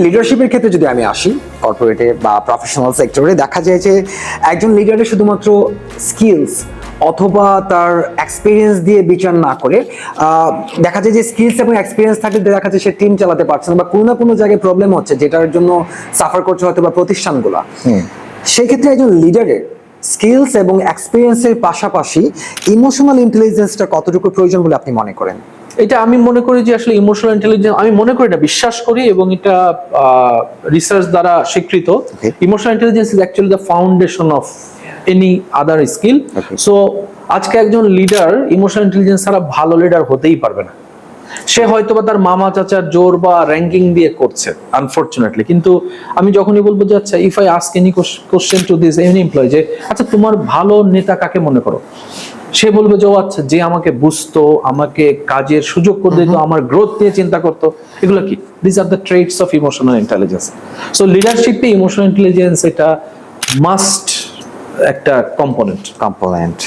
লিডারশিপের ক্ষেত্রে যদি আমি আসি, কর্পোরেটে বা প্রফেশনাল সেক্টরে দেখা যায় যে একজন লিডারের শুধুমাত্র স্কিলস অথবা তার এক্সপিরিয়েন্স দিয়ে বিচার না করে দেখা যায় যে স্কিলস এবং এক্সপিরিয়েন্স থাকলে দেখা যায় সে টিম চালাতে পারছে না বা কোনো না কোনো জায়গায় প্রবলেম হচ্ছে যেটার জন্য সাফার করছে হয়তো বা প্রতিষ্ঠানগুলো। সেই ক্ষেত্রে একজন লিডারের স্কিলস এবং এক্সপিরিয়েন্সের পাশাপাশি ইমোশনাল ইন্টেলিজেন্সটা কতটুকু প্রয়োজন বলে আপনি মনে করেন? এটা আমি মনে করি যে আসলে ইমোশনাল ইন্টেলিজেন্স, আমি মনে করি এটা বিশ্বাস করি এবং এটা রিসার্চ দ্বারা স্বীকৃত। Emotional intelligence is actually the foundation of any other skill. So আজকে একজন লিডার ইমোশনাল ইন্টেলিজেন্স ছাড়া ভালো লিডার হতেই পারবে না। সে হয়তো বা তার মামা চাচার জোর বা র্যাঙ্কিং দিয়ে করছে আনফরচুনেটলি, কিন্তু আমি যখনই বলবো যে আচ্ছা if I ask any question to this any employee যে আচ্ছা তোমার ভালো নেতা কাকে মনে করো, সে বলবে যে আচ্ছা যে আমাকে বুঝতো, আমাকে কাজের সুযোগ করে দিত, আমার গ্রোথ নিয়ে চিন্তা করতো। এগুলো কি? This are the traits of emotional intelligence. So লিডারশিপে ইমোশনাল ইন্টেলিজেন্স এটা মাস্ট একটা কম্পোনেন্ট।